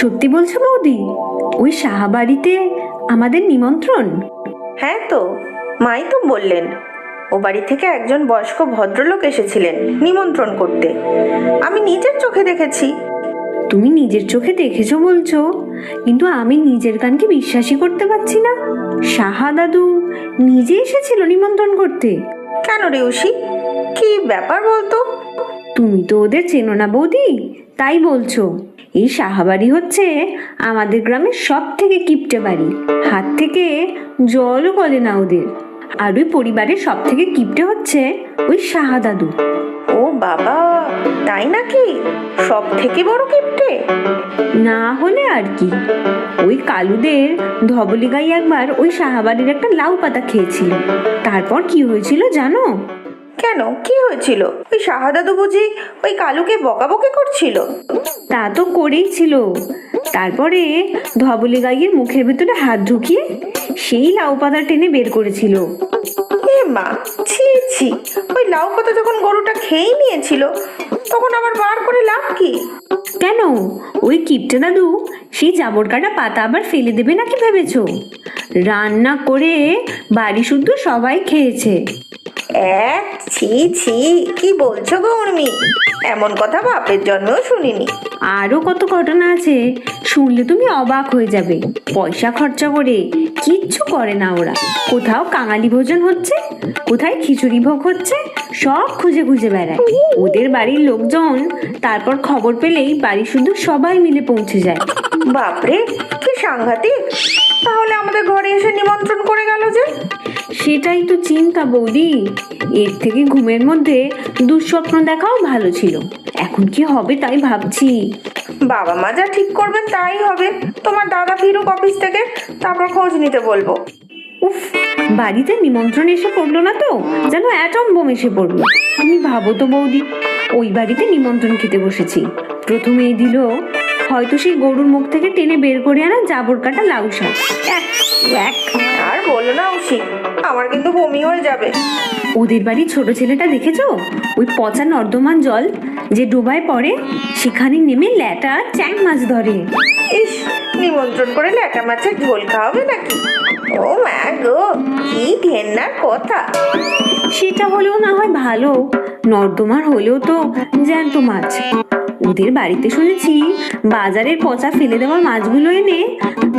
সত্যি বলছো বৌদি? ওই সাহাবাড়িতে আমাদের নিমন্ত্রণ? হ্যাঁ তো, মাই তো বললেন ও বাড়ি থেকে একজন বয়স্ক ভদ্রলোক এসেছিলেন নিমন্ত্রণ করতে। আমি নিজের চোখে দেখেছি। তুমি নিজের চোখে দেখেছো বলছো, কিন্তু আমি নিজের কানকে বিশ্বাসই করতে পারছি না। সাহা দাদু নিজে এসেছিল নিমন্ত্রণ করতে? কেন রে উষি, কি ব্যাপার বলতো? তুমি তো ওদের চেনো না বৌদি, তাই বলছো। এই সাহাবাড়ি হচ্ছে আমাদের গ্রামের সব থেকে কিপটে বাড়ি। হাত থেকে জলও গলে না ওদের। আর ওই পরিবারের সব থেকে কিপটে হচ্ছে ওই সাহা দাদু। ও বাবা, তাই নাকি? সব থেকে বড় কিপ্টে? না হলে আর কি। ওই কালুদের ধবলি গাই একবার ওই সাহাবাড়ির একটা লাউ পাতা খেয়েছিল। তারপর কি হয়েছিল জানো? কেন, কি হয়েছিল? ওই শাহাদাদু বুঝি ওই কালুকে বকাবকি করছিল? তা তো করেই ছিল। তারপরে ধবলি গাইয়ের মুখের ভিতরে হাত ঢুকিয়ে সেই লাউ পাতা টেনে বের করেছিল। এ মা, ছি ছি! ওই লাউ পাতা যখন গরুটা খেয়ে নিয়েছিল তখন আবার বার করে লাভ কি? কেন, ওই কিপটে দাদু সেই জাবর কাটা পাতা আবার ফেলে দেবে নাকি ভেবেছো? রান্না করে বাড়ি শুদ্ধ সবাই খেয়েছে। এক ছি ছি, কি বলছো গো উর্মি? এমন কথা বাপের জন্মেও শুনিনি। আরো কত ঘটনা আছে, শুনলে তুমি অবাক হয়ে যাবে। পয়সা খরচা করে কিচ্ছু করে না ওরা। কোথাও কাঙালি ভোজন হচ্ছে, কোথায় খিচুড়ি ভোগ হচ্ছে, সব খুঁজে খুঁজে বেড়ায়। ওদের বাড়ির লোকজন তারপর খবর পেলেই বাড়ি শুধু সবাই মিলে পৌঁছে যায়। বাপরে, কি সাংঘাতিক! তাহলে আমাদের ঘরে এসে নিমন্ত্রণ করে গেল যে? সেটাই তো চিন্তা বৌদি। এর থেকে ঘুমের মধ্যে দুঃস্বপ্ন দেখাও ভালো ছিল। এখন কি হবে তাই ভাবছি। বাবা মা যা ঠিক করবেন তাই হবে। তোমার দাদা ফিরুক অফিস থেকে, তারপর খোঁজ নিতে বলবো। উফ, বাড়িতে নিমন্ত্রণ এসে পড়লো না তো যেন অ্যাটম বোম এসে পড়লো। তুমি ভাবো তো বৌদি, ওই বাড়িতে নিমন্ত্রণ খেতে বসেছি, প্রথমেই দিল হয়তো সেই গরুর মুখ থেকে টেনে বের করে আনা জাবর কাটা লাউ শাক। আর বলো না উষি, আমার কিন্তু বমি হয়ে যাবে। ওদের বাড়ির ছোট ছেলেটা দেখেছো? ওই পচা নর্দমান জল যে ডোবায় পড়ে, সেখানে নেমে ল্যাটা চ্যাং মাছ ধরে। ইস, নিমন্ত্রণ করে ল্যাটা মাছের ঝোল খাওয়াবে নাকি? ও মা গো, কি ঘেন্নার কথা! সেটা হলেও না হয় ভালো, নর্দমার হলেও তো জ্যান্ত মাছ। ওদের বাড়িতে শুনেছি বাজারের পচা ফেলে দেওয়া মাছগুলো এনে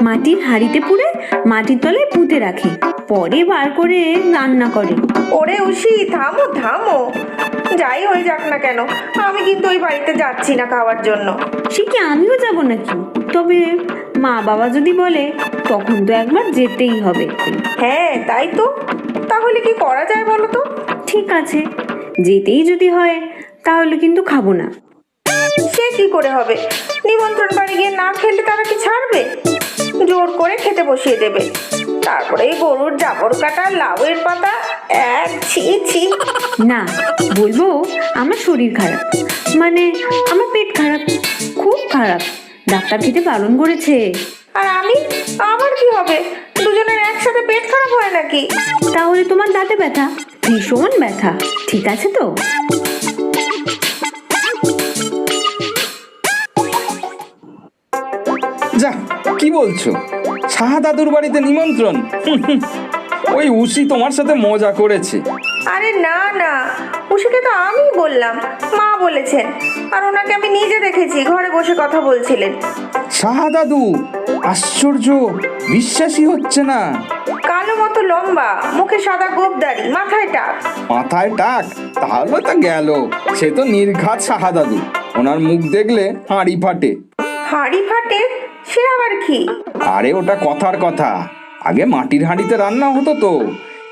মাটির হাঁড়িতে পুড়ে মাটির তলায় পুঁতে রাখে, পরে বার করে রান্না করে। ওরে উষি, থামো থামো! যাই হয়ে যাক না কেন, আমি কিন্তু ওই বাড়িতে যাচ্ছি না খাওয়ার জন্য। সে কি আমিও যাব নাকি? তবে মা বাবা যদি বলে তখন তো একবার যেতেই হবে। হ্যাঁ তাই তো, তাহলে কি করা যায় বলো তো? ঠিক আছে, যেতেই যদি হয় তাহলে কিন্তু খাবো না। সে কি করে হবে? নিমন্ত্রণ বাড়ি গিয়ে না খেলে তারা কি ছাড়বে? জোর করে খেতে বসিয়ে দেবে। তারপরে এই গরুর জাবর কাটা লাউয়ের পাতা, এক ছি ছি! না, বলবো আমার শরীর খারাপ, মানে আমার পেট খারাপ, খুব খারাপ। ডাক্তার খেতে বারণ করেছে। আর আমার কি হবে? দুজনের একসাথে পেট খারাপ হয় নাকি? তাহলে তোমার দাঁতে ব্যথা, ভীষণ ব্যথা, ঠিক আছে তো? যা, কি বলছো? সাহা দাদুর বাড়িতে নিমন্ত্রণ? ওই উষি তোমার সাথে মজা করেছে। আরে না না, উষিকে তো আমি বললাম, মা বলেছেন। আর ওনাকে আমি নিজে দেখেছি ঘরে বসে কথা বলছিলেন। সাহা দাদু? আশ্চর্য, বিশ্বাসই হচ্ছে না। কালো মতো লম্বা, মুখে সাদা গোবদারি, মাথায় টাক। মাথায় টাক? তাহলে তো গেল, সে তো নির্ঘাত সাহা দাদু। ওনার মুখ দেখলে হাঁড়ি ফাটে। হাঁড়ি ফাটে? সে আবার কি? আরে ওটা কথার কথা, আগে মাটির হাঁড়িতে রান্না হতো তো।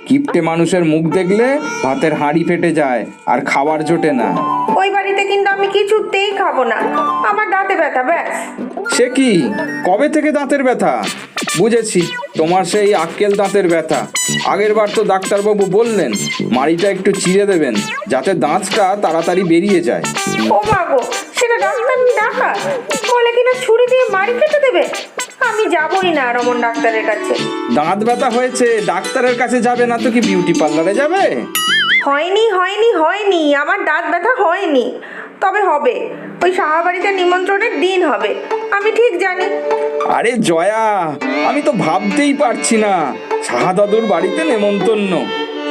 কিপটে মানুষের মুখ দেখলে ভাতের হাঁড়ি ফেটে যায় আর খাবার জোটে না। ওই বাড়িতে কিন্তু আমি কিছুতেই খাবো না, আমার দাঁতে ব্যথা ব্যাস। সে কি, কবে থেকে দাঁতের ব্যথা? বুঝেছি, তোমার সেই আক্কেল দাঁতের ব্যথা। আগের বার তো ডাক্তারবাবু বললেন মাড়িটা একটু চিড়ে দেবেন যাতে দাঁতটা তাড়াতাড়ি বেরিয়ে যায়। ও মা গো, সেটা ডাক্তার ডাকা বলে কিনা ছুরি দিয়ে মারি কেটে দেবে? আমি যাবই না রমন ডাক্তারের কাছে। দাঁত ব্যথা হয়েছে, ডাক্তারের কাছে যাবে না তো কি বিউটি পার্লারে যাবে? হয়নি হয়নি হয়নি, আমার দাঁত ব্যথা হয়নি। তবে হবে, ওই সাহাবাড়িতে নিমন্ত্রণের দিন হবে, আমি ঠিক জানি। আরে জয়া, আমি তো ভাবতেই পারছি না শাহাদাদুর বাড়িতে নেমন্তন্ন।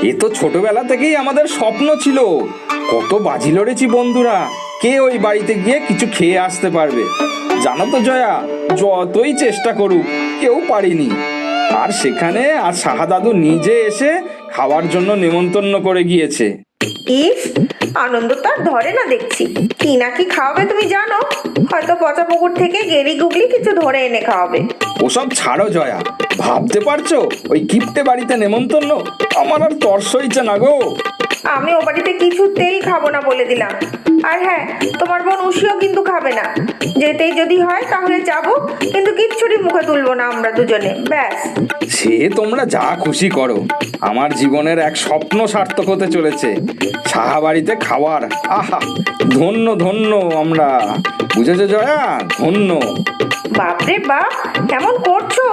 এ তো ছোটবেলা থেকেই আমাদের স্বপ্ন ছিল। কত বাজি লড়েছি বন্ধুরা, কে ওই বাড়িতে গিয়ে কিছু খেয়ে আসতে পারবে। জানো তো জয়া, যতই চেষ্টা করুক কেউ পারিনি। আর সেখানে আর শাহাদাদু নিজে এসে খাওয়ার জন্য নেমন্তন্ন করে গিয়েছে। ইস, আনন্দ তো আর ধরে না দেখছি। কি না কি খাওয়াবে তুমি জানো? হয়তো পচা পুকুর থেকে গেরি গুগলি কিছু ধরে এনে খাওয়াবে। ওসব ছাড়ো জয়া, ভাবতে পারছো ওই কিপ্টে বাড়িতে নেমন্তন্ন? আমার আর তর্স হইছে না গো। আমি ও বাড়িতে কিছুতেই খাবো না বলে দিলাম। আর হ্যাঁ, তোমার বোন উষিও কিন্তু খাবে না। যেতেই যদি হয় তাহলে যাবো, কিন্তু কিচ্ছুটি মুখে তুলবো না আমরা দুজনে, ব্যাস। সে তোমরা যা খুশি করো, আমার জীবনের এক স্বপ্ন সার্থক হতে চলেছে। সাহাবাড়িতে খাওয়ার, আহা, ধন্য ধন্য আমরা, বুঝেছো জয়া, ধন্য। বাপরে বাপ, কেমন করছো,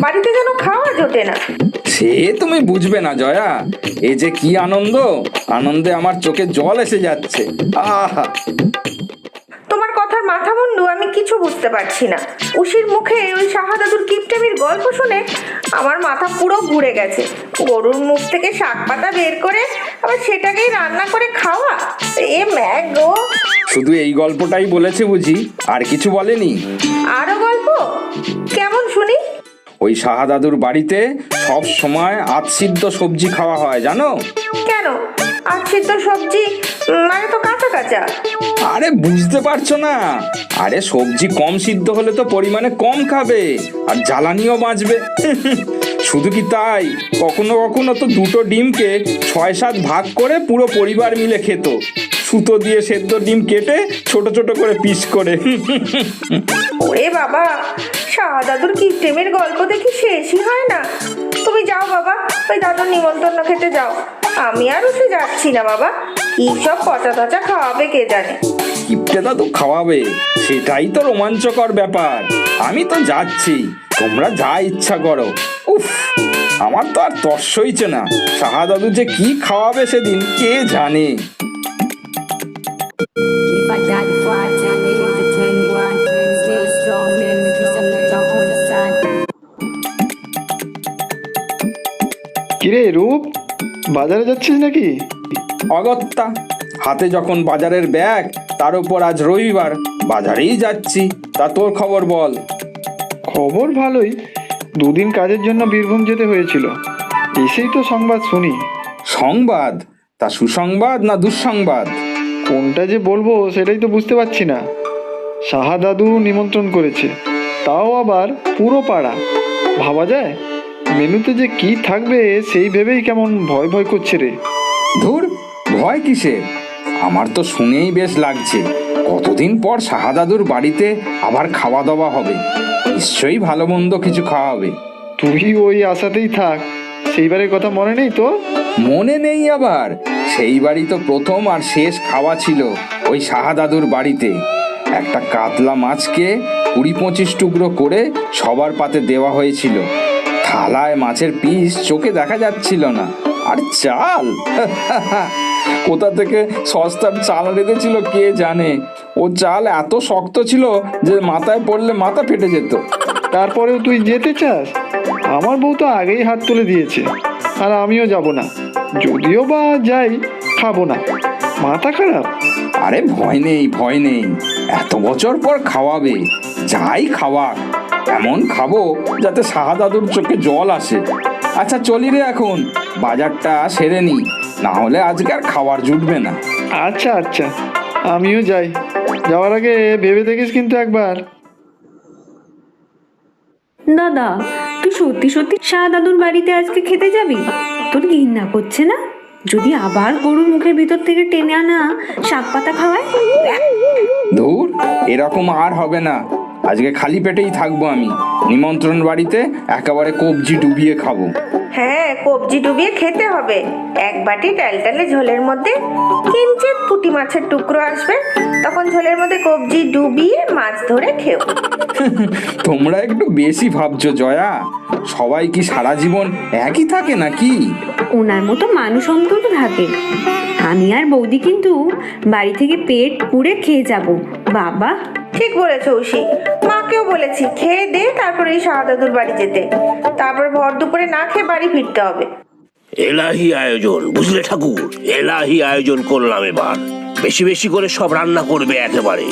বাড়িতে যেন খাওয়া জোটে না। সে তুমি বুঝবে না জয়া, এ যে কি আনন্দ, আনন্দে আমার চোখে জল এসে যাচ্ছে। আহা, তোমার কথার মাথা মুন্ডু আমি কিছু বুঝতে পারছি না। উষির মুখে ওই শাহাদাদুর কিপটেমির গল্প শুনে আমার মাথা পুরো ঘুরে গেছে। গরুর মুখ থেকে শাক পাতা বের করে আবার সেটাকেই রান্না করে খাওয়া, এ ম্যাগ গো। শুধু এই গল্পটাই বলেছে বুঝি, আর কিছু বলেনি? আরো গল্প কেমন শুনি? ওই শাহাদাদুর বাড়িতে সব সময় আধসিদ্ধ সবজি খাওয়া হয় জানো? কেন, আর সিদ্ধ সবজি মানে তো কাঁচা কাঁচা। আরে বুঝতে পারছো না? আরে সবজি কম সিদ্ধ হলে তো পরিমাণে কম খাবে আর জ্বালানিও বাঁচবে। শুধু কি তাই, কখনো কখনো তো দুটো ডিমকে 6-7 ভাগ করে পুরো পরিবার মিলে খেত। সুতো দিয়ে সেদ্ধ ডিম কেটে ছোট ছোট করে পিস করে। ওরে বাবা, শাহাদাদুর কিপটেমের গল্প দেখি শেষই হয় না। তুমি যাও বাবা, ওই দাদুর নিমন্ত্রণ খেতে যাও। আমি আর উঠে যাচ্ছি না বাবা, কি সব পচা তচা খাওয়াবে কে জানে। কিপটে দাদু খাওয়াবে, সেটাই তো রোমাঞ্চকর ব্যাপার। আমি তো যাচ্ছি, তোমরা যা ইচ্ছা করো। উফ, আমার তো আর তর্স হইছে না। শাহাদাদু যে কি খাওয়াবে সেদিন কে জানে। If I die before I turn the age of 21, stay strong, man, because I'm not your own son. কিরে রূপ, বাজারে যাচ্ছিস নাকি? অগত্যা, হাতে যখন বাজারের ব্যাগ, তার উপর আজ রবিবার, বাজারেই যাচ্ছি। তা তোর খবর বল। খবর ভালোই। দুদিন কাজের জন্য বীরভূম যেতে হয়েছিল, এসেই তো সংবাদ শুনি। সংবাদ? তা সুসংবাদ না দুঃসংবাদ? কোনটা যে বলবো সেটাই তো বুঝতে পারছি না। শাহাদাদু নিমন্ত্রণ করেছে, তাও আবার পুরো পাড়া। ভাবা যায়? মেনুতে যে কি থাকবে সেই ভেবেই কেমন ভয় ভয় করছে রে। ধুর, ভয় কিসে? আমার তো শুনেই বেশ লাগছে। কতদিন পর শাহাদাদুর বাড়িতে আবার খাওয়া দাওয়া হবে, নিশ্চয়ই ভালো মন্দ কিছু খাওয়াবে। তুই ওই আশাতেই থাক। সেইবারের কথা মনে নেই তো? মনে নেই আবার? সেই বাড়ি তো প্রথম আর শেষ খাওয়া ছিল ওই শাহাদাদুর বাড়িতে। একটা কাতলা মাছকে 20-25 টুকরো করে সবার পাতে দেওয়া হয়েছিল। থালায় মাছের পিস চোখে দেখা যাচ্ছিল না। আর চাল, কোথা থেকে সস্তার চাল রেঁধেছিল কে জানে। ও চাল এত শক্ত ছিল যে মাথায় পড়লে মাথা ফেটে যেত। তারপরেও তুই যেতে চাস? আমার বউ তো আগেই হাত তুলে দিয়েছে, আর আমিও যাব না। যদিও বা যাই, খাবো না। মাথা খারাপ? আরে ভয় নেই, ভয় নেই, এত বছর পর খাওয়াবে, যাই খাওয়া এমন খাবো যাতে শাহাদাদুর চোখে জল আসে। আচ্ছা চলি রে, এখন বাজারটা সেরে নি, না হলে আজকে আর খাবার জুটবে না। আচ্ছা আচ্ছা, আমিও যাই। যাওয়ার আগে ভেবে দেখিস কিন্তু একবার। দাদা, তুই সত্যি সত্যি শাহাদাদুর বাড়িতে আজকে খেতে যাবি? তোর ঘৃণা করছে না যদি আবার গরুর মুখের ভিতর থেকে টেনে আনা শাক পাতা খাওয়ায়? ধুর, এরকম আর হবে না। আজকে খালি পেটেই থাকবো আমি। নিমন্ত্রণ বাড়িতে একেবারে কবজি ডুবিয়ে খাবো। হ্যাঁ, কবজি ডুবিয়ে খেতে হবে। এক বাটি টালটালে ঝোলের মধ্যে কিঞ্চিত পুঁটি মাছের টুকরো আসবে, তখন ঝোলের মধ্যে কবজি ডুবিয়ে মাছ ধরে খেও। তোমরা একটু বেশি ভাবছো জয়া। সবাই কি সারা জীবন একই থাকে নাকি? ওনার মতো মানুষ অন্তত থাকে। আমি আর বৌদি কিন্তু বাড়ি থেকে পেট পুড়ে খেয়ে যাব বাবা। ঠিক বলেছ ঐশী, মাকেও বলেছি খেয়ে দে তারপরে এই শাহাদাতুর বাড়ি যেতে, তারপর ভর দুপুরে না খেয়ে বাড়ি ফিরতে হবে। এলাহি আয়োজন, বুঝলে ঠাকুর, এলাহি আয়োজন করলাম এবার। বেশি বেশি করে সব রান্না করবে একেবারে,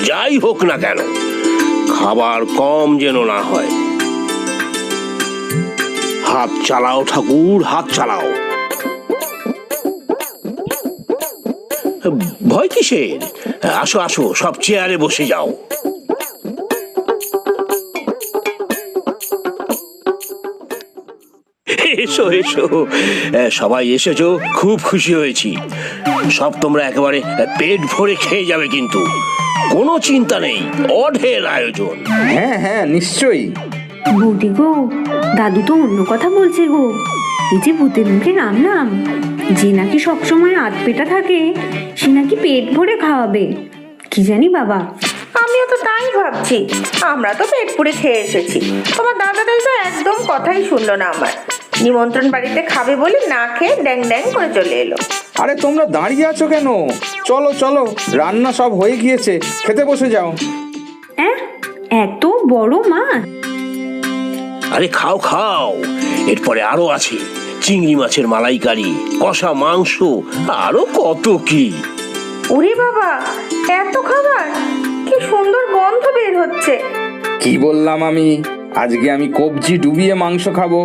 যাই হোক না কেন, খাবার কম যেন না হয়। হাত চালাও ঠাকুর, হাত চালাও। ভয় কিসের? আসো আসো, সব চেয়ারে বসে যাও। এসো এসো, সবাই এসেছো, খুব খুশি হয়েছি। সব তোমরা একেবারে পেট ভরে খেয়ে যাবে, কিন্তু কোনো চিন্তা নেই, অঢের আয়োজন। হ্যাঁ হ্যাঁ, নিশ্চয়ই। বৌদি গো, দাদু তো অন্য কথা বলছে গো। এই যে ভূতের মুখে রাম নাম, যে নাকি সবসময় আধপেটা থাকে সে নাকি পেট ভরে খাওয়াবে। কি জানি বাবা। আমিও তো তাই ভাবছি, আমরা তো পেট পুড়ে খেয়ে এসেছি, তোমার দাদাটাই তো একদম কথাই শুনলো না আমার। নিমন্ত্রণ বাড়িতে খাবে বলে না খেয়ে ড্যাং ড্যাং করে চলে এলো। আরে তোমরা দাঁড়িয়ে আছো কেন? চলো চলো, রান্না সব হয়ে গিয়েছে, খেতে বসে যাও। এত বড় মাছ! আরে খাও খাও, এরপরে আরো আছে চিংড়ি মাছের মালাইকারি, কষা মাংস, আরো কত কি। ওরে বাবা, এত খাবার! কি সুন্দর গন্ধ বের হচ্ছে। কি বললাম আমি? আজকে আমি কবজি ডুবিয়ে মাংস খাবো।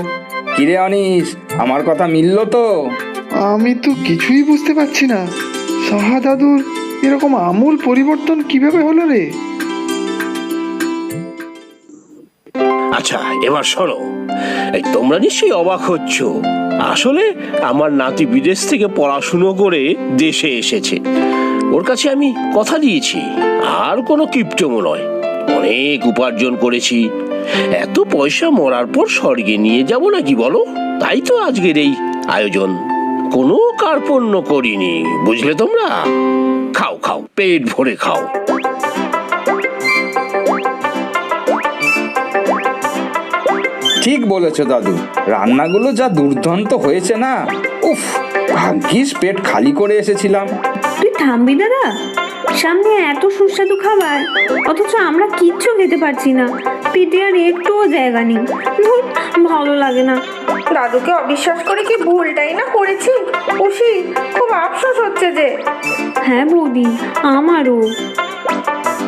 কিরে অনিস, আমার কথা মিললো তো? আমি তো কিছুই বুঝতে পারছি না, সাহা দাদুর এরকম আমূল পরিবর্তন কিভাবে হলো রে? আচ্ছা এবার শোনো, এই তোমরা নিশ্চয়ই অবাক হচ্ছ। আসলে আমার নাতি বিদেশ থেকে পড়াশুনো করে দেশে এসেছে। ওর কাছে আমি কথা দিয়েছি, আর কোনো কিপটমো নয়। অনেক উপার্জন করেছি, এত পয়সা মরার পর স্বর্গে নিয়ে যাব নাকি বলো? তাই তো আজকের এই আয়োজন, কোনো কার্পণ্য করিনি, বুঝলে তোমরা? খাও খাও, পেট ভরে খাও। ঠিক বলেছো দাদু, রান্নাগুলো যা দুর্দান্ত হয়েছে না, উফ, ভাগ্যিস পেট খালি করে এসেছিলাম। তুই থামবি দাদা? সামনে এত সুস্বাদু খাবার, অথচ আমরা কিচ্ছু খেতে পারছি না। পেটে আর একটুও জায়গা নেই। ধুর, ভালো লাগে না। দাদুকে অবিশ্বাস করে কি ভুলটাই না করেছি। খুশি, খুব আফসোস হচ্ছে যে। হ্যাঁ বৌদি, আমারও।